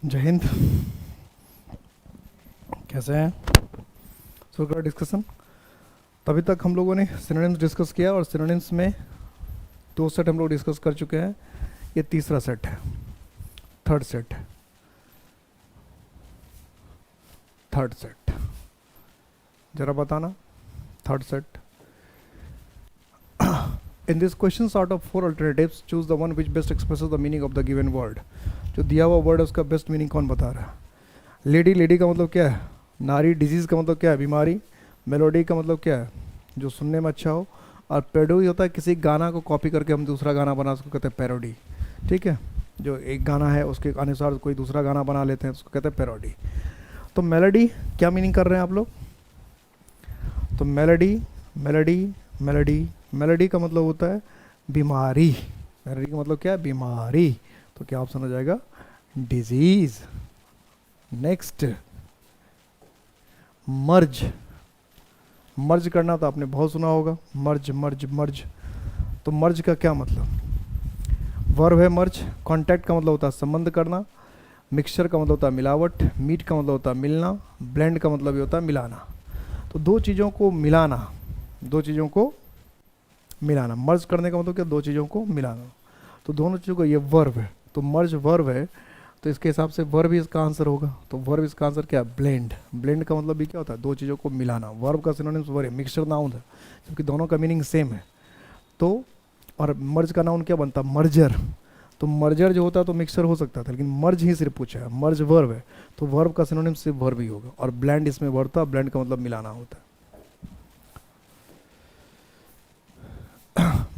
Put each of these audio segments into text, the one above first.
जय हिंद। कैसे हैं? शुरू करो डिस्कशन। तभी तक हम लोगों ने सिनोनिम्स डिस्कस किया और सिनोनिम्स में दो सेट हम लोग डिस्कस कर चुके हैं। ये तीसरा सेट है, थर्ड सेट। थर्ड सेट जरा बताना, third set. In this questions out of 4 alternatives, choose the one which best expresses the meaning of the given word. जो दिया हुआ वर्ड है उसका बेस्ट मीनिंग कौन बता रहा है? लेडी, लेडी का मतलब क्या है? नारी। डिजीज़ का मतलब क्या है? बीमारी। मेलोडी का मतलब क्या है? जो सुनने में अच्छा हो। और पेरोडी होता है किसी गाना को कॉपी करके हम दूसरा गाना बना, उसको कहते हैं पैरोडी। ठीक है, जो एक गाना है उसके अनुसार कोई दूसरा गाना बना लेते हैं उसको कहते हैं पैरोडी। तो मेलोडी क्या मीनिंग कर रहे हैं आप लोग? तो मेलोडी, मेलोडी, मेलोडी, मेलोडी का मतलब होता है बीमारी। मेलोडी का मतलब क्या है? बीमारी। तो क्या ऑप्शन हो जाएगा? डिजीज। नेक्स्ट, मर्ज। मर्ज करना तो आपने बहुत सुना होगा, मर्ज मर्ज मर्ज। तो मर्ज का क्या मतलब? वर्ब है मर्ज। कॉन्टैक्ट का मतलब होता है संबंध करना। मिक्सचर का मतलब होता है मिलावट। मीट का मतलब होता है मिलना। ब्लेंड का मतलब ये होता है मिलाना। तो दो चीज़ों को मिलाना, दो चीज़ों को मिलाना। मर्ज करने का मतलब क्या? दो चीज़ों को मिलाना। तो दोनों चीज़ों को, ये वर्ब है तो मर्ज वर्ब है, तो इसके हिसाब से वर्ब ही इसका आंसर होगा। तो वर्ब इसका आंसर क्या है? ब्लेंड। ब्लेंड का मतलब भी क्या होता है? दो चीज़ों को मिलाना। वर्ब का सिनोनिम्स वर्ब है, मिक्सचर नाउन है, क्योंकि दोनों का मीनिंग सेम है। तो और मर्ज का नाउन क्या बनता है? मर्जर। तो मर्जर जो होता है तो मिक्सचर हो सकता था, लेकिन मर्ज ही सिर्फ पूछा है, मर्ज वर्ब है, तो वर्ब का सिनोनिम सिर्फ वर्ब ही होगा। और ब्लेंड इसमें वर्ब था, ब्लेंड का मतलब मिलाना होता है।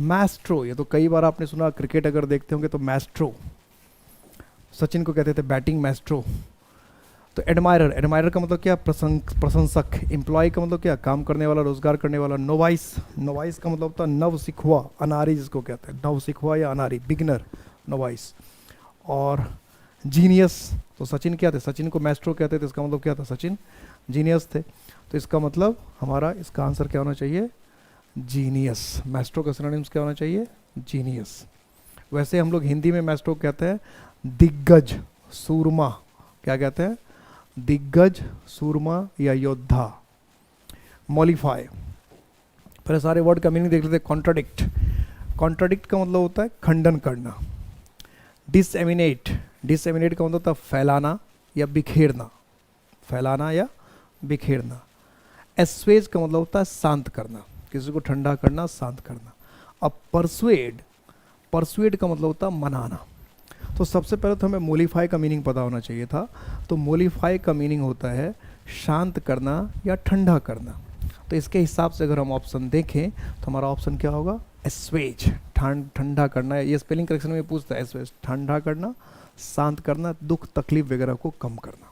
मैस्ट्रो, ये तो कई बार आपने सुना, क्रिकेट अगर देखते होंगे तो मैस्ट्रो, सचिन को कहते थे बैटिंग मैस्ट्रो। तो एडमायरर, एडमायरर का मतलब क्या? प्रशंसक। एम्प्लॉय का मतलब क्या? काम करने वाला, रोजगार करने वाला। नोवाइस, नोवाइस का मतलब होता है नव सिखुआ, अनारी जिसको कहते हैं, नव सिखुआ या अनारी, बिगनर, नोवाइस। और जीनियस, तो सचिन क्या थे? सचिन को मैस्ट्रो कहते थे, इसका मतलब क्या था? सचिन जीनियस थे। तो इसका मतलब हमारा, इसका आंसर क्या होना चाहिए? जीनियस। मैस्ट्रो का सिनोनिम्स क्या होना चाहिए? जीनियस। वैसे हम लोग हिंदी में मैस्ट्रो कहते हैं दिग्गज, सूरमा। क्या कहते हैं? दिग्गज, सूरमा या योद्धा। मॉलिफाई, पहले सारे वर्ड का मीनिंग देख लेते हैं। कॉन्ट्राडिक्ट, कॉन्ट्राडिक्ट का मतलब होता है खंडन करना। डिसएमिनेट, डिसएमिनेट का मतलब होता है फैलाना या बिखेरना, फैलाना या बिखेरना। एस्वेज का मतलब होता है शांत करना, किसी को ठंडा करना, शांत करना। अब परसुएड, परसुएड का मतलब होता है मनाना। तो सबसे पहले तो हमें मोलिफाई का मीनिंग पता होना चाहिए था। तो मोलिफाई का मीनिंग होता है शांत करना या ठंडा करना। तो इसके हिसाब से अगर हम ऑप्शन देखें तो हमारा ऑप्शन क्या होगा? एस्वेज, ठंडा करना। ये स्पेलिंग करेक्शन में पूछता है, एस्वेज ठंडा करना, शांत करना, दुख तकलीफ वगैरह को कम करना।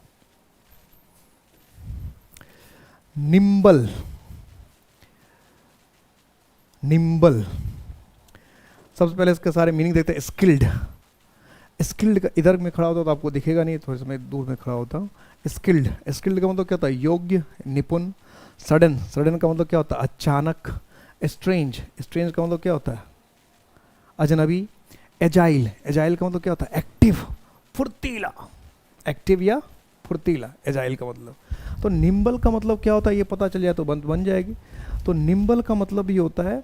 निम्बल, निम्बल, सबसे पहले इसके सारे मीनिंग देखते हैं। स्किल्ड, स्किल्ड का इधर में खड़ा होता तो आपको दिखेगा नहीं, थोड़े समय दूर में खड़ा होता। स्किल्ड, स्किल्ड का मतलब क्या होता है? योग्य, निपुण। सडन, सडन का मतलब क्या होता है? अचानक। स्ट्रेंज, स्ट्रेंज का मतलब क्या होता है? अजनबी। एजाइल, एजाइल का मतलब क्या होता है? एक्टिव, फुर्तीला। एक्टिव या फुर्तीला, एजाइल का मतलब। तो निम्बल का मतलब क्या होता है ये पता चल जाए तो बन जाएगी। तो निम्बल का मतलब ये होता है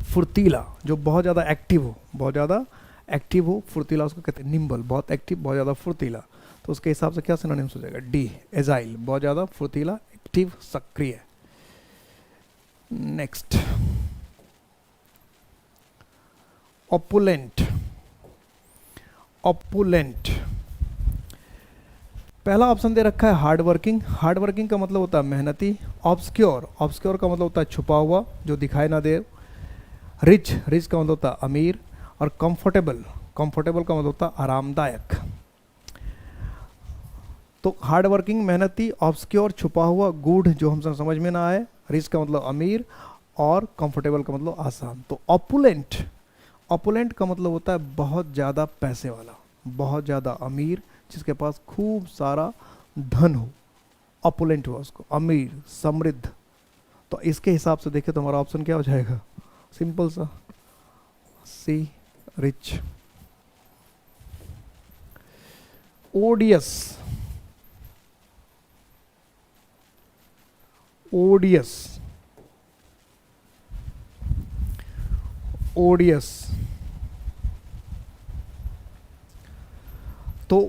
फुर्तीला, जो बहुत ज़्यादा एक्टिव हो, बहुत ज़्यादा एक्टिव हो, फुर्तीला, उसको कहते हैं निम्बल। बहुत एक्टिव, बहुत ज़्यादा फुर्तीला। तो उसके हिसाब से क्या सिनोनिम्स हो जाएगा? डी, एजाइल, बहुत ज़्यादा फुर्तीला, एक्टिव, सक्रिय। Next, opulent, opulent. पहला ऑप्शन दे रखा है हार्ड वर्किंग। हार्ड वर्किंग का मतलब होता है मेहनती। ऑब्सक्योर, ऑब्सक्योर का मतलब होता है छुपा हुआ, जो दिखाई ना दे। रिच, रिच का मतलब होता है अमीर। और कंफर्टेबल, कंफर्टेबल का मतलब होता है आरामदायक। तो हार्ड वर्किंग, मेहनती, ऑब्सक्योर, छुपा हुआ, गूढ़, जो हम समझ में ना आए। रिच का मतलब अमीर, और कंफर्टेबल का मतलब आसान। तो ऑपुलेंट, ऑपुलेंट का मतलब होता है बहुत ज़्यादा पैसे वाला, बहुत ज़्यादा अमीर, जिसके पास खूब सारा धन हो, ऑपुलेंट हुआ उसको, अमीर, समृद्ध। तो इसके हिसाब से देखें तो हमारा ऑप्शन क्या हो जाएगा? सिंपल सा, सी, रिच। ओडियस, ओडियस, ओडियस। तो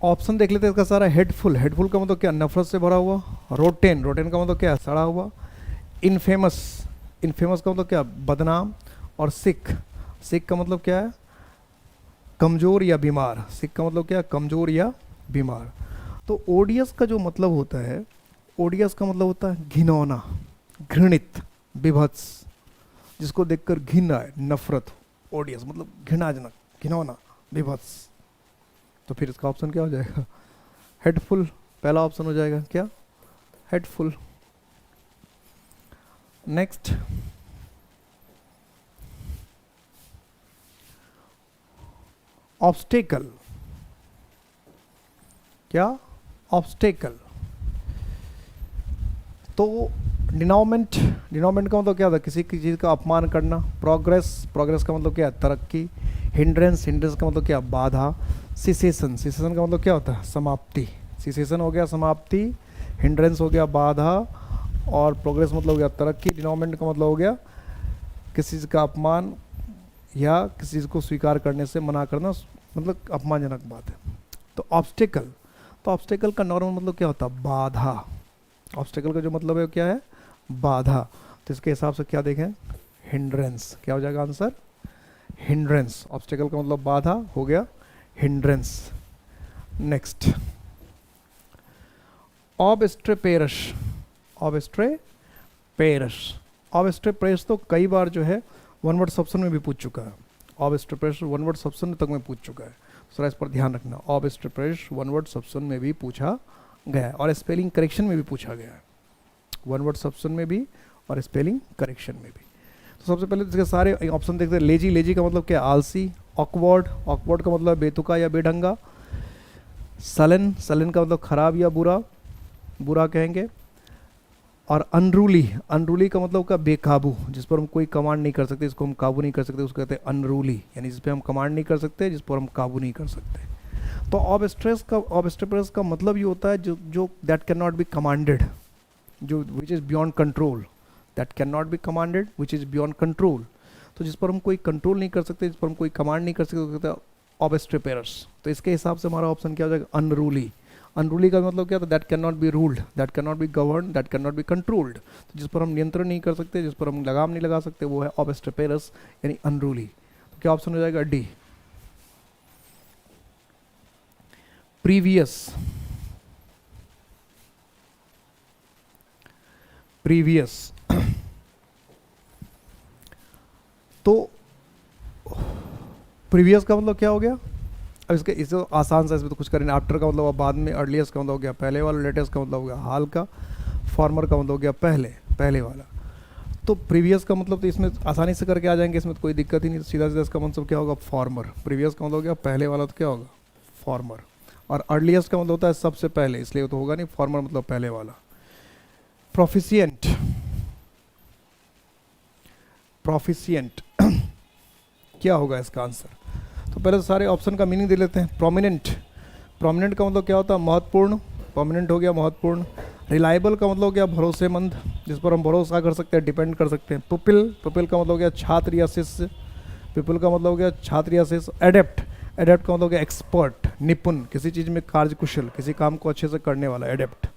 ऑप्शन देख लेते हैं इसका सारा। हेडफुल, हेडफुल का मतलब क्या, नफरत से भरा हुआ। रोटेन, रोटेन का मतलब क्या, सड़ा हुआ। इनफेमस, इनफेमस का मतलब क्या, बदनाम। और सिक, सिक का मतलब क्या है, कमजोर या बीमार। सिक का मतलब क्या है, कमजोर या बीमार। तो ओडियस का जो मतलब होता है, ओडियस का मतलब होता है घिनौना, घृणित, विभत्स, जिसको देखकर घिन आए, नफरत। ओडियस मतलब घृणाजनक, घिनौना, विभत्स। तो फिर इसका ऑप्शन क्या हो जाएगा, हेडफुल। पहला ऑप्शन हो जाएगा क्या, हेडफुल। Next, obstacle. क्या, ऑब्स्टेकल। तो डिनोमेंट, डिनोमेंट का मतलब क्या होता है, किसी की चीज़ का अपमान करना। प्रोग्रेस, प्रोग्रेस का मतलब क्या है, तरक्की। हिंड्रेंस, हिंड्रेंस का मतलब क्या, बाधा। सिसेशन, सिसेशन का मतलब क्या होता है, समाप्ति। सिसेशन हो गया समाप्ति, हिंड्रेंस हो गया बाधा, और प्रोग्रेस मतलब हो गया तरक्की। डिनोमेंट का मतलब हो गया किसी चीज़ का अपमान या किसी चीज़ को स्वीकार करने से मना करना, मतलब अपमानजनक बात है। तो ऑब्स्टेकल, तो ऑब्स्टेकल का नॉर्मल मतलब क्या होता है, बाधा। ऑब्स्टेकल का जो मतलब है वो क्या है, बाधा। तो इसके हिसाब से क्या देखें, हिंड्रेंस। क्या हो जाएगा आंसर, हिंड्रेंस। ऑब्स्टेकल का मतलब बाधा हो गया हिंड्रेंस। नेक्स्ट, ऑबस्ट्रेपेरस, ऑबस्ट्रेपेरस। ऑबस्ट्रेपेरस तो कई बार जो है वन वर्ड सब्शन में भी पूछ चुका है। ऑबस्ट्रेपेरस वन वर्ड सब्शन तक में पूछ चुका है, सर इस पर ध्यान रखना। ऑबस्ट्रेपेरस वन वर्ड सब्शन में भी पूछा गया है और स्पेलिंग करेक्शन में भी पूछा गया है। वन वर्ड सब्शन में भी और स्पेलिंग करेक्शन में भी। तो सबसे पहले इसके सारे ऑप्शन देखते हैं। लेजी, लेजी का मतलब क्या, आलसी। ऑकवर्ड, ऑकवर्ड का मतलब बेतुका या बेढंगा। सलन, सलन का मतलब खराब या बुरा, बुरा कहेंगे। और अनरूली, अनरूली का मतलब क्या, बेकाबू, जिस पर हम कोई कमांड नहीं कर सकते, जिसको हम काबू नहीं कर सकते, उसको कहते हैं अनरूली, यानी जिस पर हम कमांड नहीं कर सकते, जिस पर हम काबू नहीं कर सकते। तो ऑबस्ट्रेस का, ऑबस्ट्रेपरस का मतलब ये होता है जो जो that cannot be commanded, जो which is beyond control. That cannot be commanded which is beyond control. तो जिस पर हम कोई कंट्रोल नहीं कर सकते, जिस पर हम कोई कमांड नहीं कर सकते, उसको कहते हैं ऑबस्ट्रेपरस। तो इसके हिसाब से हमारा ऑप्शन क्या हो जाएगा, अनरूली। अनरूली का मतलब क्या था, that cannot be ruled, that cannot be govern, that cannot be controlled. तो जिस पर हम नियंत्रण नहीं कर सकते, जिस पर हम लगाम नहीं लगा सकते, वो है ऑबस्ट्रेपरस यानी अनरूली। तो क्या ऑप्शन हो जाएगा, डी, प्रीवियस। प्रीवियस तो प्रीवियस का मतलब क्या हो गया, अब इसके इसे आसान सा इसमें तो कुछ करें। आफ्टर का मतलब बाद में, अर्लियस्ट का मतलब हो गया पहले वाला, लेटेस्ट का मतलब हो गया हाल का, फॉर्मर का मतलब हो गया पहले, पहले वाला। तो प्रीवियस का मतलब तो इसमें आसानी से करके आ जाएंगे, इसमें तो कोई दिक्कत ही नहीं। तो सीधा सीधा इसका मतलब क्या होगा, फॉर्मर। प्रीवियस का मतलब हो गया पहले वाला, तो क्या होगा, फॉर्मर। और अर्लियस्ट का मतलब होता है सबसे पहले, इसलिए तो होगा नहीं, फॉर्मर मतलब पहले वाला। प्रोफिशिएंट, प्रोफिशिएंट क्या होगा इसका आंसर। तो पहले तो सारे ऑप्शन का मीनिंग दे लेते हैं। प्रोमिनेंट, प्रोमिनेंट का मतलब क्या होता है, महत्वपूर्ण, प्रोमिनेंट हो गया महत्वपूर्ण। रिलायबल का मतलब हो गया भरोसेमंद, जिस पर हम भरोसा कर सकते हैं, डिपेंड कर सकते हैं। पुपिल, पुपिल का मतलब हो गया छात्र या शिष्य, पिपल का मतलब हो गया छात्र या शिष्य। एडेप्ट, एडेप्ट का मतलब हो गया एक्सपर्ट, निपुण, किसी चीज़ में कार्यकुशल, किसी काम को अच्छे से करने वाला, एडेप्ट।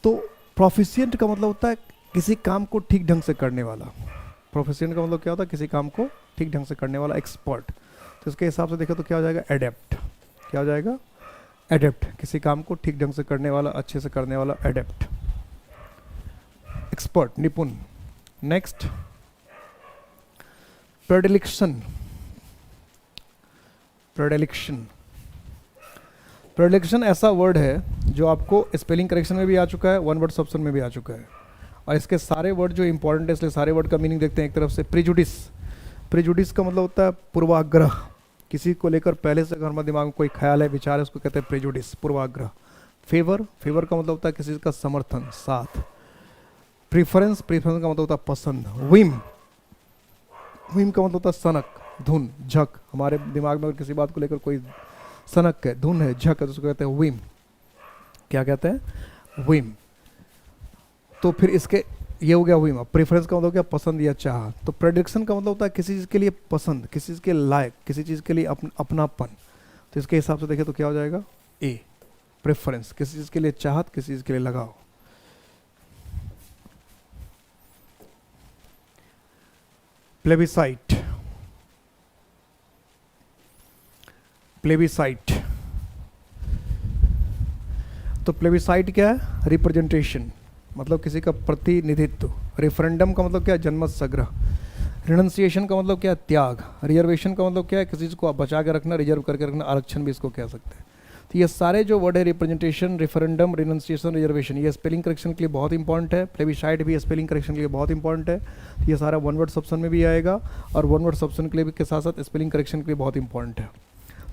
तो प्रोफिशिएंट का मतलब होता है किसी काम को ठीक ढंग से करने वाला। प्रोफिशिएंट का मतलब क्या होता है, किसी काम को ठीक ढंग से करने वाला, एक्सपर्ट। तो इसके हिसाब से देखो तो क्या हो जाएगा, एडेप्ट। क्या हो जाएगा, एडेप्ट, किसी काम को ठीक ढंग से करने वाला, अच्छे से करने वाला, एडेप्ट। एक्सपर्ट, निपुण। नेक्स्ट, प्रेडिलेक्शन, प्रेडिलेक्शन। प्रेडिलेक्शन ऐसा वर्ड है जो आपको स्पेलिंग करेक्शन में भी आ चुका है, वन वर्ड सब्शन में भी आ चुका है। और इसके सारे वर्ड जो इंपॉर्टेंट है, इसलिए सारे वर्ड का मीनिंग देखते हैं। एक तरफ से प्रिजुडिस, प्रिजुडिस का मतलब होता है पूर्वाग्रह, किसी को लेकर पहले से अगर हमारे दिमाग में कोई ख्याल है, विचार है, उसको कहते हैं प्रिजुडिस, पूर्वाग्रह। फेवर, फेवर का मतलब होता है किसी का समर्थन, साथ। प्रीफरेंस, प्रीफरेंस का मतलब होता है पसंद। विम, विम का मतलब होता है सनक, धुन, झक। हमारे दिमाग में अगर किसी बात को लेकर कोई सनक है, धुन है, झक है, तो उसको कहते हैं विम। क्या कहते हैं? विम। तो फिर इसके ये हो गया विम। अब प्रेफरेंस का मतलब क्या? पसंद या चाह। तो प्रेडिक्शन का मतलब होता है किसी चीज़ के लिए पसंद, किसी चीज़ के लायक, किसी चीज़ के लिए अपनापन। तो इसके हिसाब से देखें तो क्या हो जाएगा? ए, प्रेफरेंस, किसी चीज़ के लिए चाहत, किसी चीज़ के लिए लगाव। Plebiscite, plebiscite. तो प्लेबिसाइट क्या है? रिप्रेजेंटेशन, मतलब किसी का प्रतिनिधित्व। रेफरेंडम का मतलब क्या है? जनमत संग्रह। रिनंसिएशन का मतलब क्या है? त्याग। रिजर्वेशन का मतलब क्या है? किसी चीज़ को बचा के रखना, रिजर्व करके रखना, आरक्षण भी इसको कह सकते हैं। तो ये सारे जो वर्ड है, रिप्रेजेंटेशन, रेफरेंडम, रिनंसिएशन, रिजर्वेशन, ये स्पेलिंग करेक्शन के लिए बहुत इंपॉर्टेंट है। प्लेबिसाइट भी स्पेलिंग करेक्शन के लिए बहुत इंपॉर्टेंट है। तो ये सारा वन वर्ड सब्शन में भी आएगा, और वन वर्ड सब्शन के लिए भी के साथ साथ स्पेलिंग करेक्शन के लिए बहुत इंपॉर्टेंट है।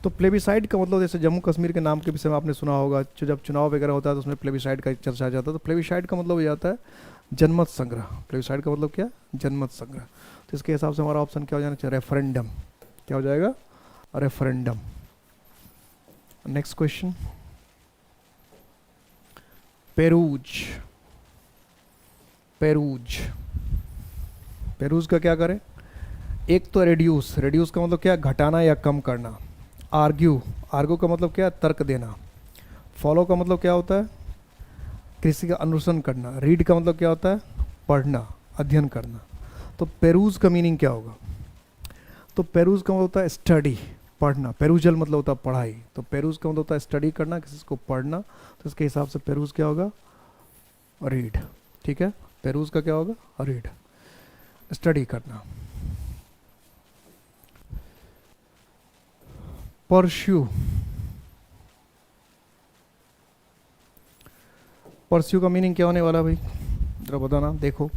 तो प्लेबिसाइड का मतलब जैसे जम्मू कश्मीर के नाम के विषय में आपने सुना होगा, जो जब चुनाव वगैरह होता है तो उसमें प्लेबिसाइड का चर्चा आ जाता है। तो प्लेबिसाइड का मतलब हो जाता है जनमत संग्रह। प्लेबिसाइड का मतलब क्या? जनमत संग्रह। तो इसके हिसाब से हमारा ऑप्शन क्या हो जाना चाहिए? रेफरेंडम। क्या हो जाएगा? Referendum. Next question, peruse. Peruse, peruse का क्या करें? एक तो रेड्यूस, रेड्यूस का मतलब क्या? घटाना या कम करना। आर्ग्यू, आर्ग्यू का मतलब क्या है? तर्क देना। फॉलो का मतलब क्या होता है? किसी का अनुसरण करना। रीड का मतलब क्या होता है? पढ़ना, अध्ययन करना। तो पेरूज का मीनिंग क्या होगा? तो पेरूज का मतलब होता है स्टडी, पढ़ना। पेरूजल मतलब होता है पढ़ाई। तो पेरूज का मतलब होता है स्टडी करना, किसी को पढ़ना। तो इसके हिसाब से पेरूज क्या होगा? रीड। ठीक है, पेरूज का क्या होगा? रीड, स्टडी करना। परस्यू, परस्यू का मीनिंग क्या होने वाला भाई? जरा बताना। देखो,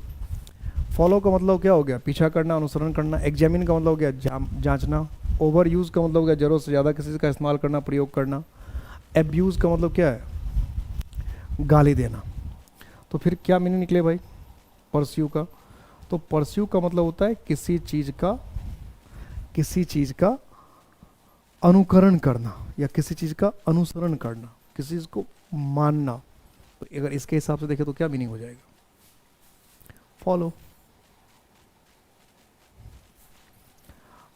फॉलो का मतलब क्या हो गया? पीछा करना, अनुसरण करना। एग्जामिन का मतलब हो गया जांचना। ओवर यूज़ का मतलब हो गया जरूरत से ज़्यादा किसी का इस्तेमाल करना, प्रयोग करना। एब्यूज़ का मतलब क्या है? गाली देना। तो फिर क्या मीनिंग निकले भाई परस्यू का? तो परस्यू का मतलब होता है किसी चीज़ का अनुकरण करना, या किसी चीज़ का अनुसरण करना, किसी चीज़ को मानना। तो अगर इसके हिसाब से देखें तो क्या मीनिंग हो जाएगा? फॉलो।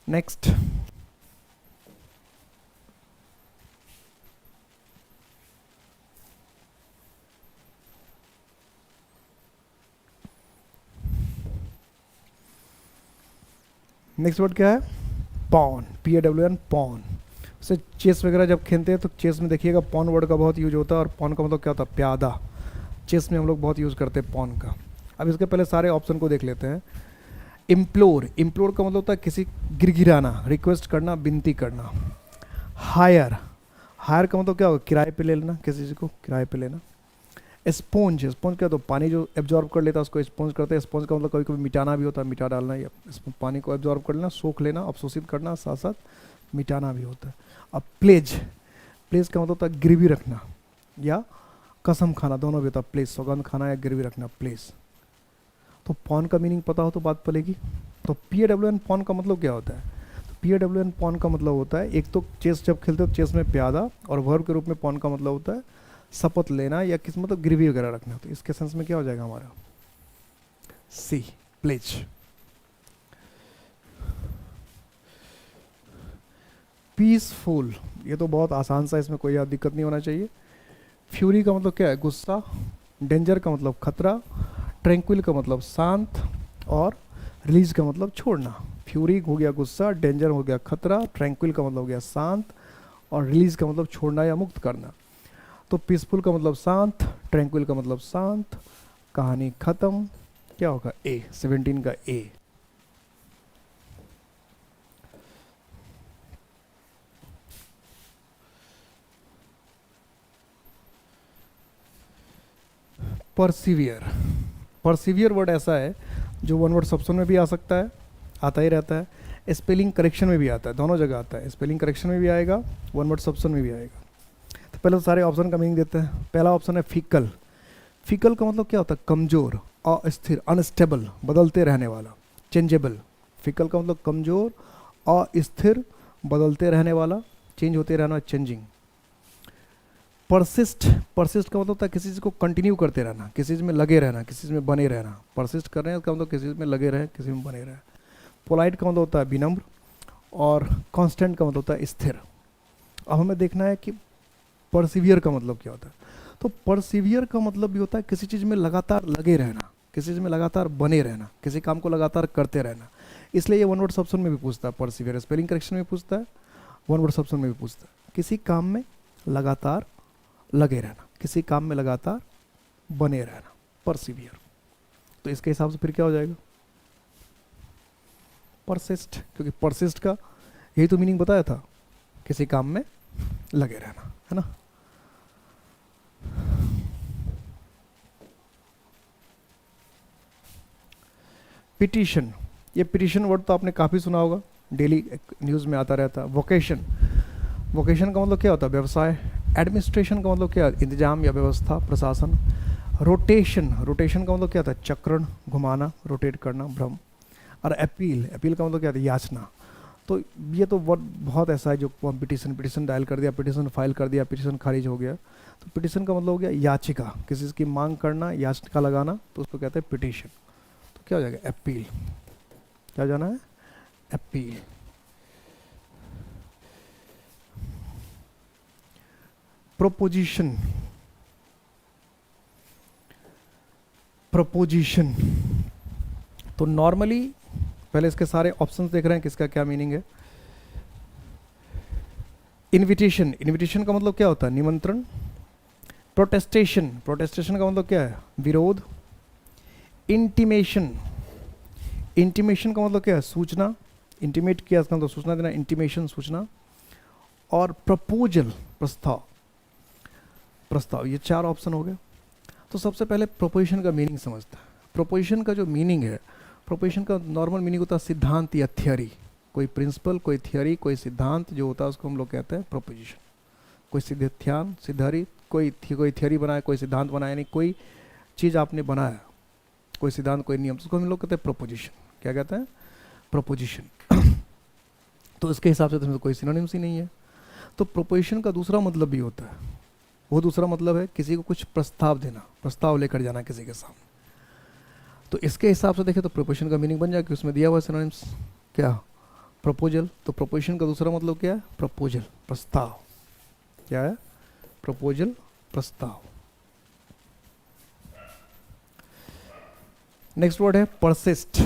नेक्स्ट, नेक्स्ट वर्ड क्या है? Pawn, PAWN, pawn. से चेस वगैरह जब खेलते हैं तो चेस में देखिएगा पॉन वर्ड का बहुत यूज होता है। और पॉन का मतलब क्या होता है? प्यादा। चेस में हम लोग बहुत यूज़ करते हैं पॉन का। अब इसके पहले सारे ऑप्शन को देख लेते हैं। इम्प्लोर, इम्प्लोर का मतलब होता है किसी गिरगिराना, रिक्वेस्ट करना, विनती करना। हायर, हायर का मतलब क्या होगा? किराए पे ले लेना, किसी चीज़ को किराए पे लेना। स्पॉन्ज, स्पॉन्ज क्या? तो पानी जो एब्जॉर्ब कर लेता है उसको स्पॉन्ज करते हैं। स्पॉन्ज का मतलब कभी कभी मिटाना भी होता है, मिटा डालना, या पानी को एब्जॉर्ब कर लेना, सोख लेना, अवशोषित करना, साथ साथ मिटाना भी होता है। अब प्लेज, प्लेज का मतलब होता है गिरवी रखना या कसम खाना, दोनों भी होता है। प्लेज, सौगंध खाना या गिरवी रखना, प्लेज। तो पॉन का मीनिंग पता हो तो बात पड़ेगी। तो PAWN पॉन का मतलब क्या होता है? तो PAWN पॉन का मतलब होता है, एक तो चेस जब खेलते हो चेस में प्यादा, और वर्ब के रूप में पॉन का मतलब होता है शपथ लेना या किस मतलब गिरवी वगैरह रखना। तो इसके सेंस में क्या हो जाएगा हमारा? सी, प्लेज। पीसफुल, ये तो बहुत आसान सा, इसमें कोई दिक्कत नहीं होना चाहिए। फ्यूरी का मतलब क्या है? गुस्सा। डेंजर का मतलब खतरा। ट्रैंक्विल का मतलब शांत। और रिलीज का मतलब छोड़ना। फ्यूरी हो गया गुस्सा, डेंजर हो गया खतरा, ट्रैंक्विल का मतलब हो गया शांत, और रिलीज का मतलब छोड़ना या मुक्त करना। तो पीसफुल का मतलब शांत, ट्रैंक्विल का मतलब शांत, कहानी खत्म। क्या होगा? ए, 17 का ए। परसिवियर, परसिवियर वर्ड ऐसा है जो वन वर्ड सब्शन में भी आ सकता है, आता ही रहता है। स्पेलिंग करेक्शन में भी आता है, दोनों जगह आता है। स्पेलिंग करेक्शन में भी आएगा, वन वर्ड सब्शन में भी आएगा। तो पहले तो सारे ऑप्शन का मीनिंग देते हैं। पहला ऑप्शन है फिकल। फिकल का मतलब क्या होता है? कमज़ोर, अस्थिर, अनस्टेबल, बदलते रहने वाला, चेंजेबल। फिकल का मतलब कमज़ोर, अस्थिर, बदलते रहने वाला, चेंज होते रहना, चेंजिंग। परसिस्ट, परसिस्ट का मतलब होता है किसी चीज़ को कंटिन्यू करते रहना, किसी चीज़ में लगे रहना, किसी चीज़ में बने रहना। परसिस्ट कर रहे हैं इसका मतलब किसी चीज़ में लगे रहे, किसी में बने रहे। पोलाइट का मतलब होता है विनम्र, और कांस्टेंट का मतलब होता है स्थिर। अब हमें देखना है कि परसिवियर का मतलब क्या होता है। तो परसिवियर का मतलब भी होता है किसी चीज़ में लगातार लगे रहना, किसी चीज़ में लगातार बने रहना, किसी काम को लगातार करते रहना। इसलिए ये वन वर्ड ऑप्शन में भी पूछता है परसिवियर, स्पेलिंग करेक्शन में पूछता है, वन वर्ड ऑप्शन में भी पूछता है। किसी काम में लगातार लगे रहना, किसी काम में लगातार बने रहना, परसिवियर। तो इसके हिसाब से फिर क्या हो जाएगा, परसिस्ट, क्योंकि परसिस्ट का यही तो मीनिंग बताया था, किसी काम में लगे रहना, है ना। पिटीशन, ये पिटीशन वर्ड तो आपने काफ़ी सुना होगा, डेली न्यूज़ में आता रहता है। वोकेशन, वोकेशन का मतलब क्या होता है, व्यवसाय। एडमिनिस्ट्रेशन का मतलब क्या है, इंतजाम या व्यवस्था, प्रशासन। रोटेशन, रोटेशन का मतलब क्या होता है, चक्रण, घुमाना, रोटेट करना, भ्रम। और अपील, अपील का मतलब क्या होता है, याचना। तो ये तो वर्ड बहुत ऐसा है जो पिटीशन, पिटीशन डायल कर दिया, पिटीशन फाइल कर दिया, पिटीशन खारिज हो गया। तो पिटीशन का मतलब हो गया याचिका, किसी चीज़ की मांग करना, याचिका लगाना, तो उसको कहते हैं पिटीशन। तो क्या हो जाएगा, अपील। क्या जाना है, अपील। प्रोपोजिशन, प्रोपोजिशन तो नॉर्मली पहले इसके सारे ऑप्शंस देख रहे हैं किसका क्या मीनिंग है। इनविटेशन, इनविटेशन का मतलब क्या होता है, निमंत्रण। प्रोटेस्टेशन, प्रोटेस्टेशन का मतलब क्या है, विरोध। इंटीमेशन, इंटीमेशन का मतलब क्या है, सूचना। इंटीमेट किया इसका मतलब सूचना देना, इंटीमेशन सूचना। और प्रपोजल, प्रस्ताव, प्रस्ताव। ये चार ऑप्शन हो गए। तो सबसे पहले प्रोपोजिशन का मीनिंग समझता है। प्रोपोजिशन का जो मीनिंग है, प्रोपोजिशन का नॉर्मल मीनिंग होता है सिद्धांत या थियरी, कोई प्रिंसिपल, कोई थियरी, कोई सिद्धांत जो होता है उसको हम लोग कहते हैं प्रोपोजिशन। कोई सिद्धांत, सिद्धारी, कोई थियरी बनाए, कोई सिद्धांत बनाया, नहीं कोई चीज़ आपने बनाया, कोई सिद्धांत, कोई नियम, उसको हम लोग कहते हैं प्रोपोजिशन। क्या कहते हैं, प्रोपोजिशन। तो इसके हिसाब से तो कोई सिनोनिम्स ही नहीं है। तो प्रोपोजिशन का दूसरा मतलब भी होता है, वो दूसरा मतलब है किसी को कुछ प्रस्ताव देना, प्रस्ताव लेकर जाना किसी के सामने। तो इसके हिसाब से देखें तो प्रोपोजिशन का मीनिंग बन जाए कि उसमें दिया हुआ सिनोनिम्स क्या, प्रपोजल। तो प्रोपोजिशन का दूसरा मतलब क्या है, प्रपोजल, प्रस्ताव। क्या है, प्रपोजल, प्रस्ताव। नेक्स्ट वर्ड है परसिस्ट।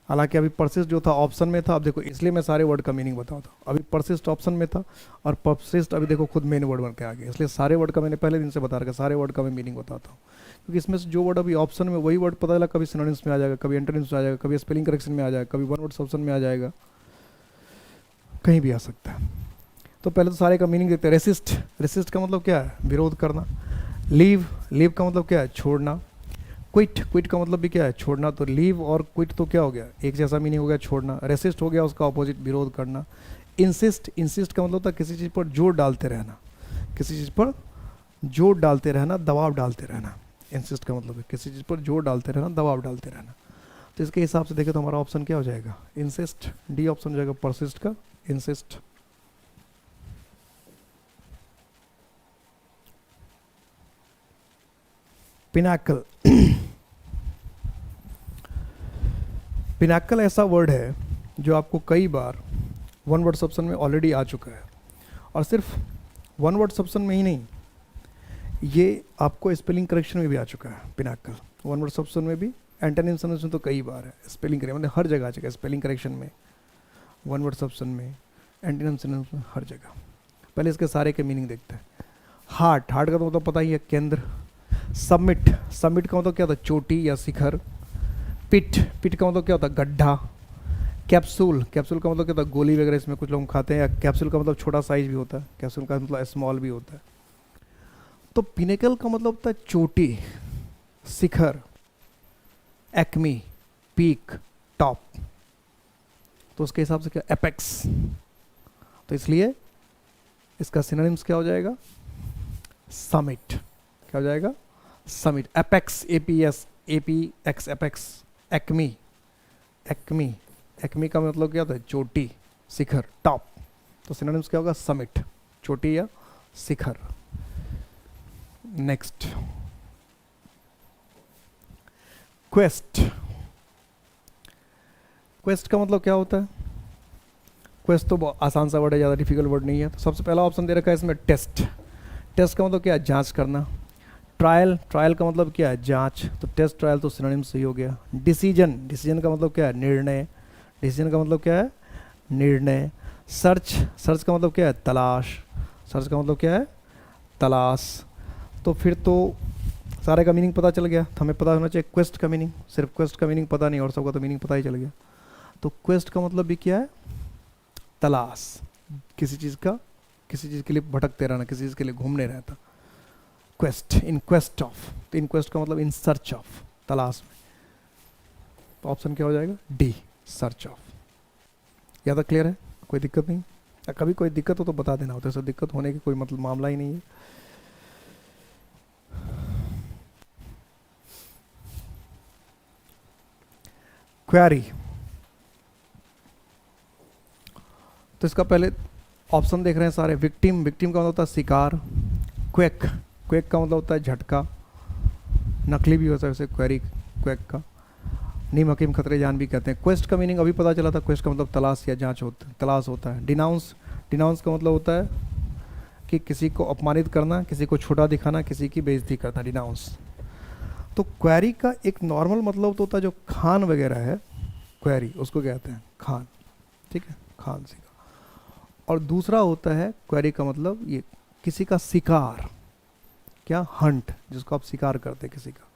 हालांकि अभी परसिस्ट जो था ऑप्शन में था, अब देखो इसलिए मैं सारे वर्ड का मीनिंग बताता हूँ। अभी परसिस्ट ऑप्शन में था और परसिस्ट अभी देखो खुद मेन वर्ड बन के आ गया, इसलिए सारे वर्ड का मैंने पहले दिन से बता रखा, सारे वर्ड का मैं मीनिंग बताता हूँ। क्योंकि इसमें से जो वर्ड अभी ऑप्शन में वही वर्ड पता चला कभी सिनोनिम्स में आ जाएगा, कभी एंटोनिम्स में आ जाएगा, कभी स्पेलिंग करेक्शन में आ जाएगा, कभी वन वर्ड ऑप्शन में आ जाएगा, कहीं भी आ सकता है। तो पहले तो सारे का मीनिंग देखते हैं। रेसिस्ट, रेसिस्ट का मतलब क्या है, विरोध करना। लीव, लीव का मतलब क्या है, छोड़ना। क्विट, क्विट का मतलब भी क्या है, छोड़ना। तो लीव और क्विट तो क्या हो गया, एक जैसा मीनिंग हो गया, छोड़ना। रेसिस्ट हो गया उसका ऑपोजिट, विरोध करना। इंसिस्ट, इंसिस्ट का मतलब होता है किसी चीज़ पर जोर डालते रहना, किसी चीज़ पर जोर डालते रहना, दबाव डालते रहना। इंसिस्ट का मतलब है किसी चीज़ पर जोर डालते रहना, दबाव डालते रहना। तो इसके हिसाब से देखें तो हमारा ऑप्शन क्या हो जाएगा, इंसिस्ट। डी ऑप्शन हो जाएगा परसिस्ट का, इंसिस्ट। पिनाकल, पिनाकल ऐसा वर्ड है जो आपको कई बार वन वर्ड ऑप्शन में ऑलरेडी आ चुका है, और सिर्फ वन वर्ड ऑप्शन में ही नहीं, ये आपको स्पेलिंग करेक्शन में भी आ चुका है। पिनाकल वन वर्ड ऑप्शन में भी, एंटोनिम में तो कई बार है। स्पेलिंग करेक्शन मतलब हर जगह आ चुका है, स्पेलिंग करेक्शन में, वन वर्ड ऑप्शन में, एंटोनिम में, हर जगह। पहले इसके सारे के मीनिंग देखते हैं। हार्ट, हार्ट का तो मतलब पता ही है, केंद्र। सबमिट, सबमिट का मतलब क्या होता है, चोटी या शिखर। पिट, पिट का मतलब क्या होता है, गड्ढा। कैप्सूल, कैप्सूल का मतलब क्या होता है, गोली वगैरह इसमें कुछ लोग खाते हैं, या कैप्सूल का मतलब छोटा साइज भी होता है, कैप्सूल का मतलब स्मॉल भी होता है। तो पिनेकल का मतलब होता है चोटी, शिखर, एक्मी, पीक, टॉप। तो उसके हिसाब से क्या, एपेक्स। तो इसलिए इसका सिनोनिम्स क्या हो जाएगा, समिट। क्या हो जाएगा, summit. Apex, APS, APX, apex. Acme, acme, acme का मतलब क्या होता है, चोटी, शिखर, टॉप। तो सिनोनिम्स क्या होगा? समिट, चोटी या शिखर। Next, quest. क्वेस्ट का मतलब क्या होता है? क्वेस्ट तो बहुत आसान सा वर्ड है, ज़्यादा डिफिकल्ट वर्ड नहीं है। तो सबसे पहला ऑप्शन दे रखा है इसमें टेस्ट। टेस्ट का मतलब क्या है? जांच करना। ट्रायल, ट्रायल का मतलब क्या है? जांच। तो टेस्ट ट्रायल तो सिनोनिम सही हो गया। डिसीजन, डिसीजन का मतलब क्या है? निर्णय। डिसीजन का मतलब क्या है? निर्णय। सर्च, सर्च का मतलब क्या है? तलाश। सर्च का मतलब क्या है? तलाश। तो फिर तो सारे का मीनिंग पता चल गया। तो हमें पता होना चाहिए क्वेस्ट का मीनिंग, सिर्फ क्वेस्ट का मीनिंग पता नहीं और सबका तो मीनिंग पता ही चल गया। तो क्वेस्ट का मतलब भी क्या है? तलाश, किसी चीज़ का, किसी चीज़ के लिए भटकते रहना, किसी चीज़ के लिए घूमने रहता। Quest, in quest of. तो इन क्वेस्ट का मतलब इन सर्च ऑफ, तलाश में। तो ऑप्शन क्या हो जाएगा? D, search of. ज़्यादा क्लियर है? कोई दिक्कत नहीं? कभी कोई दिक्कत हो तो बता देना, होता है, सब दिक्कत होने की कोई मतलब मामला ही नहीं है। क्वेरी, तो इसका पहले ऑप्शन देख रहे हैं सारे। विक्टिम, विक्टिम का मतलब होता है शिकार। क्वेक, क्वेक का मतलब होता है झटका, नकली भी होता है वैसे क्वेरी, क्वेक का। नीम हकीम खतरे जान भी कहते हैं। क्वेस्ट का मीनिंग अभी पता चला था, क्वेस्ट का मतलब तलाश या जांच होता है, तलाश होता है। डिनाउंस, डिनाउंस का मतलब होता है कि किसी को अपमानित करना, किसी को छोटा दिखाना, किसी की बेइज्जती करना, डिनाउंस। तो क्वेरी का एक नॉर्मल मतलब तो होता है जो खान वगैरह है, क्वेरी उसको कहते हैं खान, ठीक है, खान सीखा। और दूसरा होता है क्वेरी का मतलब ये किसी का शिकार, क्या? हंट, जिसको आप शिकार करते हैं किसी का।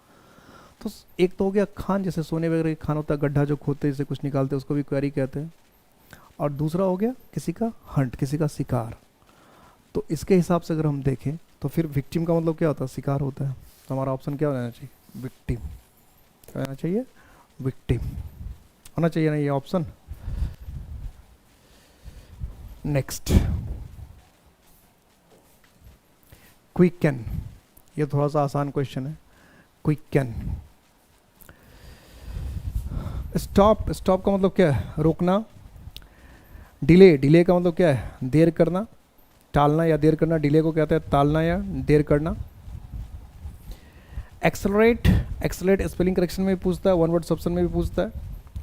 तो एक तो हो गया खान, जैसे सोने वगैरह खान होता है, गड्ढा जो खोदते जैसे कुछ निकालते हैं उसको भी क्वेरी कहते हैं। और दूसरा हो गया किसी का हंट, किसी का शिकार। तो इसके हिसाब से अगर हम देखें तो फिर विक्टिम का मतलब क्या होता है? शिकार होता है। तो हमारा ऑप्शन क्या होना चाहिए? विक्टिम। क्या होना चाहिए? विक्टिम होना चाहिए ना ये ऑप्शन। Next, quicken. ये थोड़ा सा आसान क्वेश्चन है। क्विकन, स्टॉप, स्टॉप का मतलब क्या है? रोकना। डिले, डिले का मतलब क्या है? देर करना, टालना या देर करना। डिले को कहते हैं टालना या देर करना। एक्सेलरेट, एक्सेलरेट स्पेलिंग करेक्शन में भी पूछता है, वन वर्ड ऑप्शन में भी पूछता है।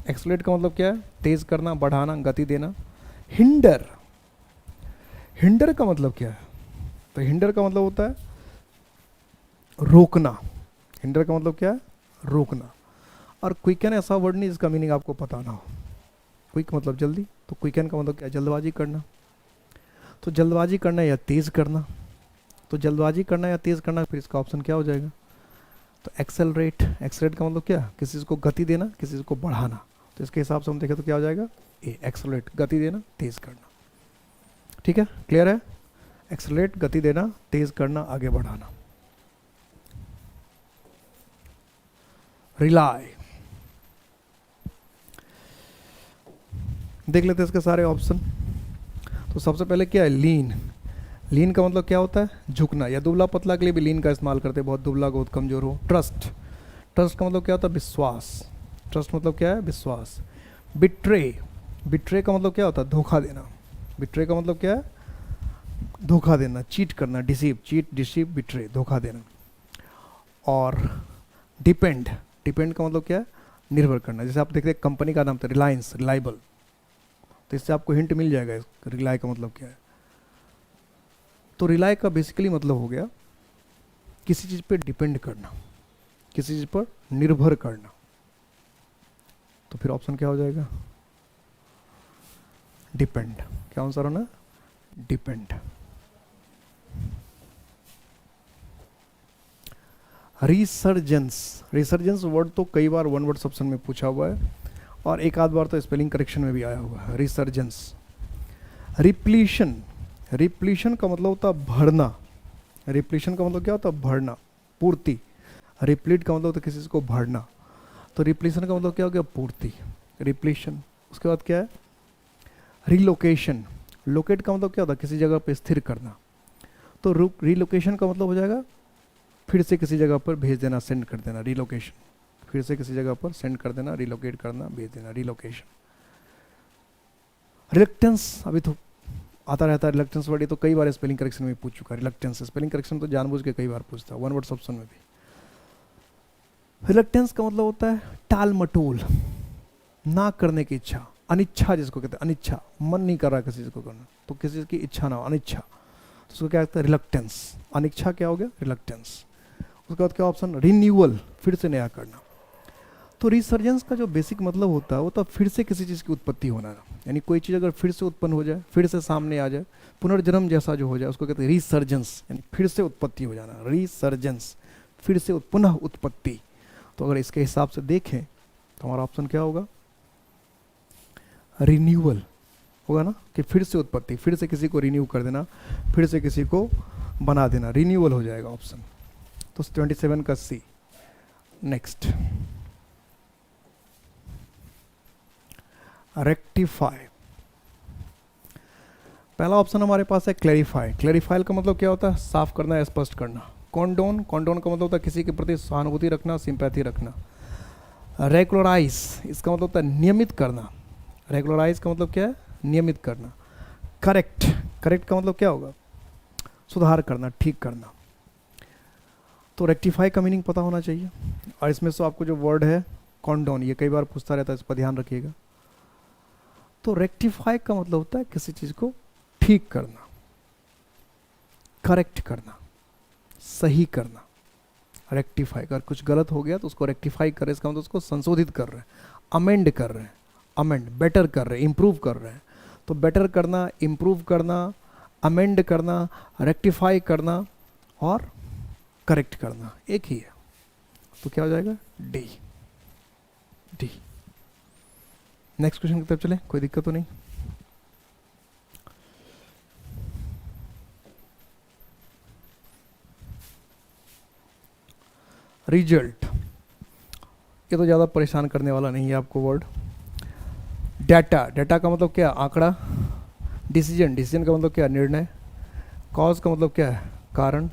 एक्सेलरेट का मतलब क्या है? तेज करना, बढ़ाना, गति देना। हिंडर, हिंडर का मतलब क्या है? तो हिंडर का मतलब होता है रोकना। हिंडर का मतलब क्या है? रोकना। और क्विकन ऐसा वर्ड नहीं जिसका मीनिंग आपको पता ना हो। क्विक मतलब जल्दी, तो क्विकन का मतलब क्या? जल्दबाजी करना। तो जल्दबाजी करना या तेज करना। तो जल्दबाजी करना या तेज करना, फिर इसका ऑप्शन क्या हो जाएगा? तो एक्सेलरेट, एक्सेलरेट का मतलब क्या? किसी चीज़ को गति देना, किसी चीज़ को बढ़ाना। तो इसके हिसाब से हम देखें तो क्या हो जाएगा? ए, एक्सेलरेट, गति देना, तेज करना। ठीक है, क्लियर है? एक्सेलरेट, गति देना, तेज करना, आगे बढ़ाना। रिलाई, देख लेते हैं इसके सारे ऑप्शन। तो सबसे पहले क्या है? लीन। लीन का मतलब क्या होता है? झुकना या दुबला पतला के लिए भी लीन का इस्तेमाल करते हैं, बहुत दुबला बहुत कमजोर हो। ट्रस्ट, ट्रस्ट का मतलब क्या होता है? विश्वास। ट्रस्ट मतलब क्या है? विश्वास। बिट्रे, बिट्रे का मतलब क्या होता है? धोखा देना। बिट्रे का मतलब क्या है? धोखा देना, चीट करना, डिसीव, चीट, डिसीव, बिट्रे, धोखा देना। और डिपेंड, डिपेंड का मतलब क्या है? निर्भर करना। जैसे आप देखते हैं कंपनी का नाम था रिलायंस, रिलायबल, तो इससे आपको हिंट मिल जाएगा रिलाई का मतलब क्या है। तो रिलाई का बेसिकली मतलब हो गया किसी चीज़ पर डिपेंड करना, किसी चीज़ पर निर्भर करना। तो फिर ऑप्शन क्या हो जाएगा? डिपेंड। क्या आंसर होना? डिपेंड। रिसर्जेंस, रिसर्जेंस वर्ड तो कई बार वन वर्ड ऑप्शन में पूछा हुआ है और एक आध बार तो स्पेलिंग करेक्शन में भी आया हुआ है। रिसर्जेंस। रिप्लीशन, रिप्लीशन का मतलब होता है भरना। रिप्लीशन का मतलब क्या होता है? भरना, पूर्ति। रिप्लीट का मतलब होता है किसी चीज़ को भरना। तो रिप्लीशन का मतलब क्या हो गया? पूर्ति, रिप्लीशन। उसके बाद क्या है? रिलोकेशन। लोकेट का मतलब क्या होता है? किसी जगह पे स्थिर करना। तो रिलोकेशन का मतलब हो जाएगा फिर से किसी जगह पर भेज देना, सेंड कर देना, रिलोकेशन। फिर से किसी जगह पर सेंड कर देना, रिलोकेट करना, भेज देना, रिलोकेशन। रिलक्टेंस अभी तो आता रहता है, रिलक्टेंस वर्ड ये तो कई बार स्पेलिंग करेक्शन में पूछ चुका है। रिलक्टेंस स्पेलिंग करेक्शन तो जानबूझ के कई बार पूछता है, वन वर्ड ऑप्शन में भी। रिलक्टेंस का मतलब होता है टाल मटोल, ना करने की इच्छा, अनिच्छा जिसको कहते हैं, अनिच्छा, मन नहीं कर रहा किसी चीज को करना, तो किसी चीज की इच्छा ना हो, अनिच्छा, तो उसको क्या कहते हैं, रिलक्टेंस। अनिच्छा क्या हो गया, रिलक्टेंस। उसके बाद क्या ऑप्शन, रिन्यूअल, फिर से नया करना। तो रिसर्जेंस का जो बेसिक मतलब होता है वो तो फिर से किसी चीज़ की उत्पत्ति होना है, यानी कोई चीज़ अगर फिर से उत्पन्न हो जाए, फिर से सामने आ जाए, पुनर्जन्म जैसा जो हो जाए, उसको कहते हैं रिसर्जेंस, यानी फिर से उत्पत्ति हो जाना, रिसर्जेंस, फिर से पुनः उत्पत्ति। तो अगर इसके हिसाब से देखें तो हमारा ऑप्शन क्या होगा, रिन्यूअल होगा ना, कि फिर से उत्पत्ति, फिर से किसी को रिन्यू कर देना, फिर से किसी को बना देना, रिन्यूअल हो जाएगा ऑप्शन। तो 27 का सी। Next, rectify. पहला ऑप्शन हमारे पास है क्लैरिफाई। क्लैरिफाई का मतलब क्या होता है, साफ करना, स्पष्ट करना। कॉन्डोन, कॉन्डोन का मतलब होता है किसी के प्रति सहानुभूति रखना, सिंपैथी रखना। रेगुलराइज, इसका मतलब होता है नियमित करना। रेगुलराइज का मतलब क्या है, नियमित करना। करेक्ट, करेक्ट का मतलब क्या होगा, सुधार करना, ठीक करना। तो रेक्टिफाई का मीनिंग पता होना चाहिए। और इसमें से आपको जो वर्ड है कॉन्डोन, ये कई बार पूछता रहता है, इस पर ध्यान रखिएगा। तो रेक्टिफाई का मतलब होता है किसी चीज को ठीक करना, करेक्ट करना, सही करना। रेक्टिफाई, अगर कुछ गलत हो गया तो उसको रेक्टिफाई कर रहे हैं, इसका मतलब उसको संशोधित कर रहे हैं, अमेंड कर रहे हैं, अमेंड, बेटर कर रहे हैं, इंप्रूव कर रहे हैं। तो बेटर करना, इंप्रूव करना, अमेंड करना, रेक्टिफाई करना और करेक्ट करना एक ही है। तो क्या हो जाएगा, डी, डी। नेक्स्ट क्वेश्चन की तरफ चले, कोई दिक्कत तो नहीं। रिजल्ट, ये तो ज़्यादा परेशान करने वाला नहीं है आपको वर्ड। डाटा, डाटा का मतलब क्या, आंकड़ा। डिसीजन, डिसीजन का मतलब क्या, निर्णय। कॉज का मतलब क्या है, कारण।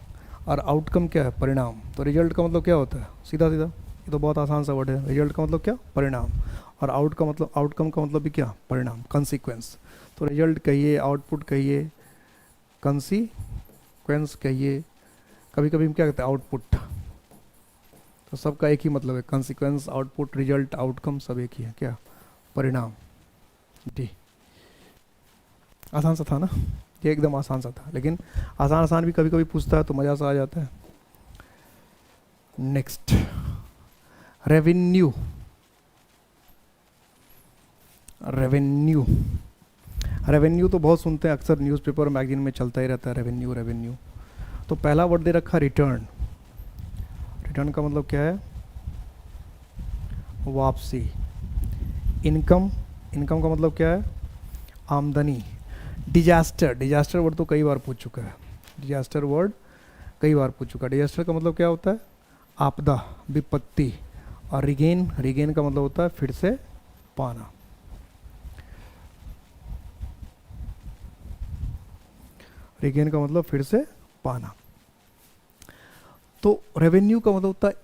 और आउटकम क्या है, परिणाम। तो रिजल्ट का मतलब क्या होता है, सीधा सीधा, ये तो बहुत आसान सा वर्ड है। रिजल्ट का मतलब क्या, परिणाम। और आउटकम का मतलब भी क्या, परिणाम, कंसीक्वेंस। तो रिजल्ट कहिए, आउटपुट कहिए, कंसीक्वेंस कहिए, कभी कभी हम क्या कहते हैं, आउटपुट। तो सबका एक ही मतलब है, कंसीक्वेंस, आउटपुट, रिजल्ट, आउटकम सब एक ही है, क्या, परिणाम। डी, आसान सा था ना, ये एकदम आसान सा था, लेकिन आसान आसान भी कभी कभी पूछता है तो मज़ा सा आ जाता है। Next, revenue. रेवेन्यू, रेवेन्यू तो बहुत सुनते हैं, अक्सर न्यूज़पेपर मैगजीन में चलता ही रहता है, रेवेन्यू रेवेन्यू। तो पहला वर्ड दे रखा रिटर्न। रिटर्न का मतलब क्या है, वापसी। इनकम, इनकम का मतलब क्या है, आमदनी। डिजास्टर, डिजास्टर वर्ड तो कई बार पूछ चुका है, डिजास्टर वर्ड कई बार पूछ चुका है। डिजास्टर का मतलब क्या होता है, आपदा, विपत्ति। और रिगेन, रिगेन का मतलब होता है फिर से पाना। रिगेन का मतलब फिर से पाना। तो रेवेन्यू का मतलब होता है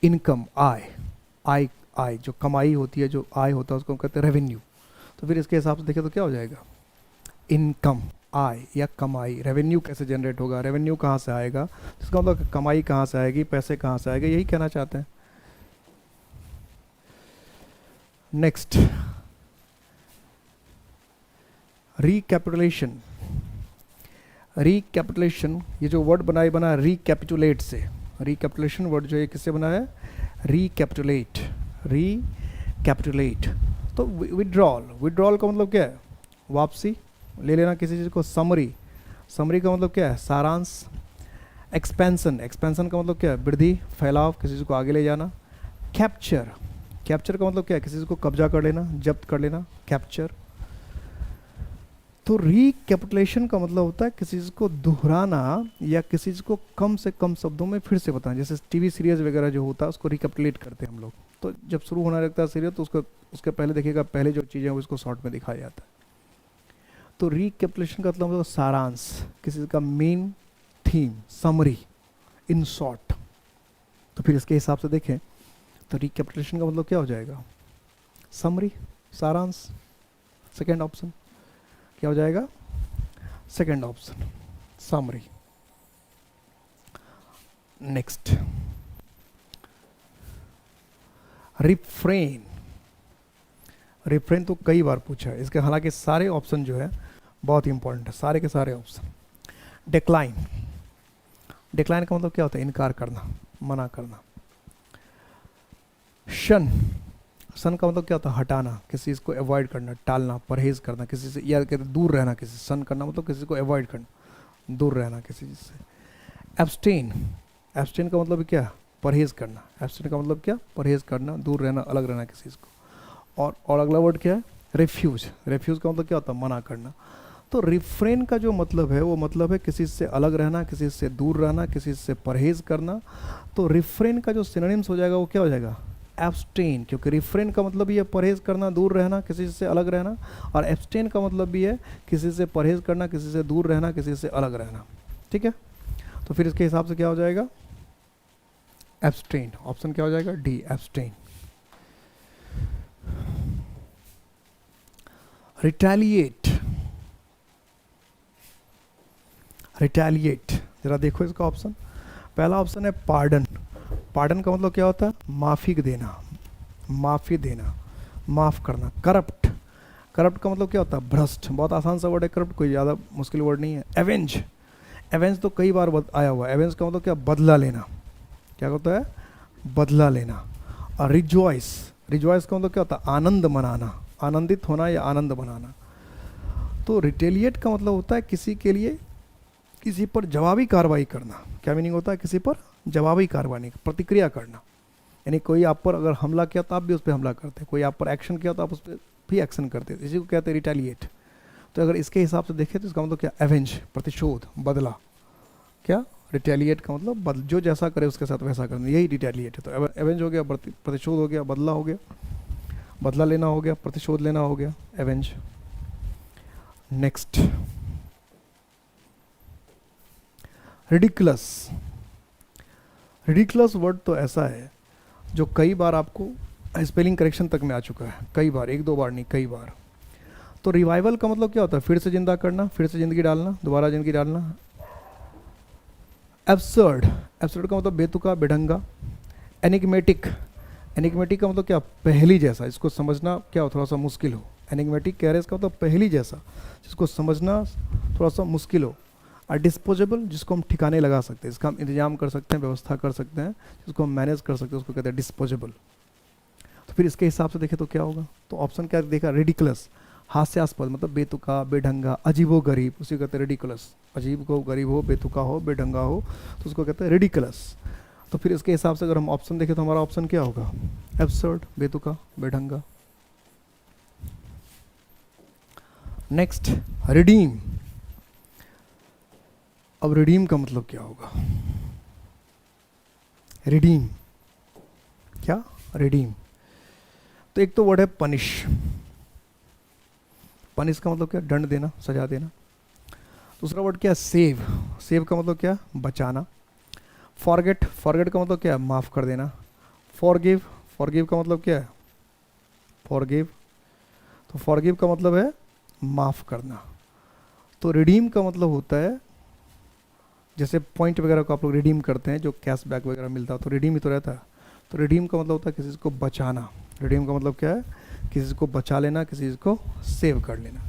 इनकम, आय, आय, आय जो कमाई होती है, जो आय होता है उसको हम कहते हैं रेवेन्यू। तो फिर इसके हिसाब से देखें तो क्या हो जाएगा, इनकम, आय या कमाई। रेवेन्यू कैसे जनरेट होगा, रेवेन्यू कहाँ से आएगा, इसका मतलब कमाई कहाँ से आएगी, पैसे कहाँ से आएंगे, यही कहना चाहते हैं। Next, recapitulation. रिकैपिटुलेशन, ये जो वर्ड बना रिकैपिटुलेट से। रिकैपिटुलेशन वर्ड जो है किससे बना है, रिकैपिटुलेट, रिकैपिटुलेट। तो विड्रॉल, विड्रॉल का मतलब क्या है, वापसी, ले लेना किसी चीज़ को। समरी, समरी का मतलब क्या है, सारांश। एक्सपेंशन, एक्सपेंशन का मतलब क्या है, वृद्धि, फैलाव, किसी चीज़ को आगे ले जाना। कैप्चर, कैप्चर का मतलब क्या है, किसी चीज़ को कब्जा कर लेना, जब्त कर लेना, कैप्चर। तो रिकैपिटुलेशन का मतलब होता है किसी चीज़ को दोहराना या किसी चीज़ को कम से कम शब्दों में फिर से बताना। जैसे टीवी सीरीज वगैरह जो होता है उसको रिकैपिटुलेट करते हैं हम लोग। तो जब शुरू होना लगता है सीरियल तो उसके पहले देखिएगा, पहले जो चीज़ें हैं उसको शॉर्ट में दिखाया जाता है। तो रिकैपिटुलेशन का मतलब सारांश, किसी का main theme, summary, in short. तो फिर इसके हिसाब से देखें तो रिकैपिटुलेशन का मतलब क्या हो जाएगा, समरी, सारांश, सेकेंड ऑप्शन। क्या हो जाएगा? Second option summary. Next refrain. Refrain तो कई बार पूछा है इसके, हालांकि सारे ऑप्शन जो है बहुत इंपॉर्टेंट है, सारे के सारे ऑप्शन। डिक्लाइन। डिक्लाइन का मतलब क्या होता है? इनकार करना, मना करना। शन। सन का मतलब क्या होता है? हटाना, किसी चीज़ को अवॉइड करना, टालना, परहेज करना किसी से, या कहते हैं दूर रहना किसी से। सन करना मतलब किसी को अवॉइड करना, दूर रहना किसी चीज़ से। एब्सटेन। एब्सटेन का मतलब क्या? परहेज करना। एब्सटेन का मतलब क्या? परहेज करना, दूर रहना, अलग रहना किसी चीज़ को। और अगला वर्ड क्या है? रिफ्यूज। रिफ्यूज का मतलब क्या होता है? मना करना। तो रिफ्रेन का जो मतलब है वो मतलब है किसी से अलग रहना, किसी से दूर रहना, किसी से परहेज करना। तो रिफ्रेन का जो सिनोनिम्स हो जाएगा वो क्या हो जाएगा? एब्सटेन, क्योंकि रिफ्रेन का मतलब भी है परहेज करना, दूर रहना, किसी से अलग रहना। और एब्सटेन का मतलब भी है किसी से परहेज करना, किसी से दूर रहना, किसी से अलग रहना। ठीक है, तो फिर इसके हिसाब से क्या हो जाएगा? एब्सटेन। ऑप्शन क्या हो जाएगा? D, abstain. रिटेलिएट। रिटेलिएट, जरा देखो इसका ऑप्शन। पहला ऑप्शन है पार्डन। पार्डन का मतलब क्या होता है? माफ़ी देना, माफ़ी देना, माफ़ करना। करप्ट। करप्ट का मतलब क्या होता है? भ्रष्ट। बहुत आसान सा वर्ड है करप्ट, कोई ज़्यादा मुश्किल वर्ड नहीं है। एवेंज। एवेंज तो कई बार आया हुआ है। एवेंज का मतलब क्या? बदला लेना। क्या होता है? बदला लेना। और रिजॉइस। रिजॉइस का मतलब क्या होता है? आनंद मनाना, आनंदित होना या आनंद मनाना। तो रिटेलिएट का मतलब होता है किसी के लिए, किसी पर जवाबी कार्रवाई करना। क्या मीनिंग होता है? किसी पर जवाबी कार्रवाई, प्रतिक्रिया करना। यानी कोई आप पर अगर हमला किया तो आप भी उस पर हमला करते, कोई आप पर एक्शन किया तो आप उस पर भी एक्शन करते, इसी को कहते हैं रिटेलिएट। तो अगर इसके हिसाब से देखें तो इसका मतलब क्या? एवेंज, प्रतिशोध, बदला। क्या? रिटेलिएट का मतलब जो जैसा करे उसके साथ वैसा करना, यही रिटेलिएट है। तो एवेंज हो गया, प्रतिशोध हो गया, बदला हो गया, बदला लेना हो गया, प्रतिशोध लेना हो गया, avenge. Next ridiculous. Ridiculous word तो ऐसा है जो कई बार आपको स्पेलिंग करेक्शन तक में आ चुका है, कई बार, एक दो बार नहीं, कई बार। तो रिवाइवल का मतलब क्या होता है? फिर से जिंदा करना, फिर से जिंदगी डालना, दोबारा जिंदगी डालना। एब्सर्ड। एब्सर्ड का मतलब बेतुका, बेढंगा। एनिग्मेटिक। एनिग्मेटिक का मतलब क्या? पहेली जैसा, इसको समझना क्या हो, थोड़ा सा मुश्किल हो। एनिग्मेटिक कह रहे हैं इसका मतलब पहेली जैसा, जिसको समझना थोड़ा सा मुश्किल हो। और डिस्पोजेबल, जिसको हम ठिकाने लगा सकते हैं, इसका हम इंतजाम कर सकते हैं, व्यवस्था कर सकते हैं, जिसको हम मैनेज कर सकते हैं, उसको कहते हैं डिस्पोजेबल। तो फिर इसके हिसाब से देखें तो क्या होगा? तो ऑप्शन क्या देखा? रेडिकुलस, हास्यास्पद, मतलब बेतुका, बेढंगा, अजीबो गरीब, उसी को कहते हैं रेडिकुलस। अजीब हो, गरीब हो, बेतुका हो, बेढंगा हो, तो उसको कहते हैं रेडिकुलस। तो फिर इसके हिसाब से अगर हम ऑप्शन देखें तो हमारा ऑप्शन क्या होगा? एब्सर्ड, बेतुका, बेढंगा। Next redeem. अब रिडीम का मतलब क्या होगा? रिडीम, क्या? रिडीम। तो एक तो वर्ड है पनिश। पनिश का मतलब क्या? दंड देना, सजा देना। दूसरा वर्ड क्या है? सेव। सेव का मतलब क्या? बचाना। फॉरगेट। फॉरगेट का मतलब क्या है? माफ कर देना। फॉरगिव। फॉरगिव का मतलब क्या है? फॉरगिव। तो फॉरगिव का मतलब है माफ करना। तो रिडीम का मतलब होता है, जैसे पॉइंट वगैरह को आप लोग रिडीम करते हैं, जो कैशबैक वगैरह मिलता है, तो रिडीम ही तो रहता है। तो रिडीम का मतलब होता है किसी को बचाना। रिडीम का मतलब क्या है? किसी को बचा लेना, किसी को सेव कर लेना।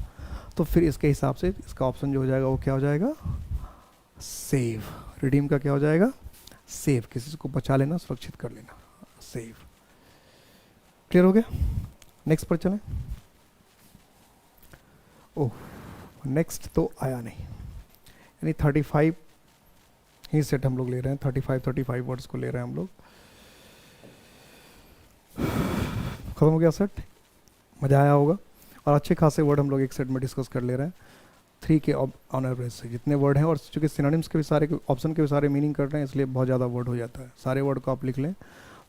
तो फिर इसके हिसाब से इसका ऑप्शन जो हो जाएगा वो क्या हो जाएगा? सेव। रिडीम का क्या हो जाएगा? सेव, किसी को बचा लेना, सुरक्षित कर लेना, सेव। क्लियर हो गया? नेक्स्ट पर चलें। ओह, नेक्स्ट तो आया नहीं, यानी 35 ही सेट हम लोग ले रहे हैं, 35 वर्ड्स को ले रहे हैं हम लोग। खत्म हो गया सेट। मज़ा आया होगा, और अच्छे खासे वर्ड हम लोग एक सेट में डिस्कस कर ले रहे हैं 3 के ऑन एवरेज से जितने वर्ड हैं। और चूँकि सिनोनिम्स के भी सारे, ऑप्शन के भी सारे मीनिंग कर रहे हैं, इसलिए बहुत ज़्यादा वर्ड हो जाता है। सारे वर्ड को आप लिख लें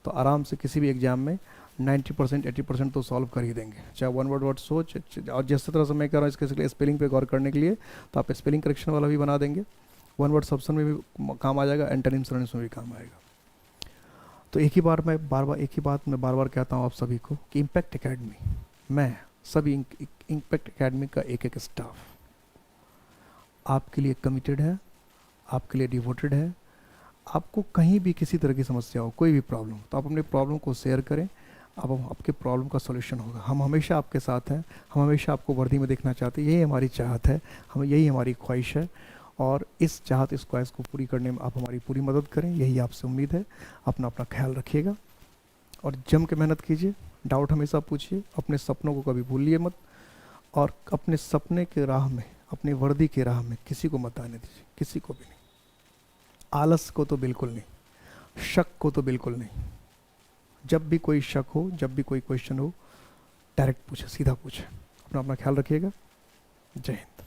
तो आराम से किसी भी एग्जाम में 90% 80% तो सॉल्व कर ही देंगे। चाहे वन वर्ड सोच, और जिस तरह से मैं कह रहा हूँ इसके लिए स्पेलिंग पे गौर करने के लिए, तो आप स्पेलिंग करेक्शन वाला भी बना देंगे, वन वर्ड ऑप्शन में भी काम आ जाएगा, एंटोनिम सिनोनिम्स में भी काम आएगा। तो एक ही बात मैं बार बार कहता हूँ आप सभी को कि इम्पैक्ट एकेडमी, मैं सभी इम्पैक्ट एकेडमी का एक स्टाफ आपके लिए कमिटेड है, आपके लिए डिवोटेड है। आपको कहीं भी किसी तरह की समस्या हो, कोई भी प्रॉब्लम, तो आप अपने प्रॉब्लम को शेयर करें, अब आपके प्रॉब्लम का सॉल्यूशन होगा। हम हमेशा आपके साथ हैं, हम हमेशा आपको वर्दी में देखना चाहते हैं, यही हमारी चाहत है, हम यही हमारी ख्वाहिश है। और इस चाहत, इस ख्वाहिश को पूरी करने में आप हमारी पूरी मदद करें, यही आपसे उम्मीद है। अपना अपना ख्याल रखिएगा और जम के मेहनत कीजिए, डाउट हमेशा पूछिए, अपने सपनों को कभी भूलिए मत, और अपने सपने के राह में, अपनी वर्दी की राह में किसी को मत आने दीजिए, किसी को भी नहीं। आलस को तो बिल्कुल नहीं, शक को तो बिल्कुल नहीं। जब भी कोई शक हो, जब भी कोई क्वेश्चन हो, डायरेक्ट पूछे, सीधा पूछे। अपना अपना ख्याल रखिएगा। जय हिंद।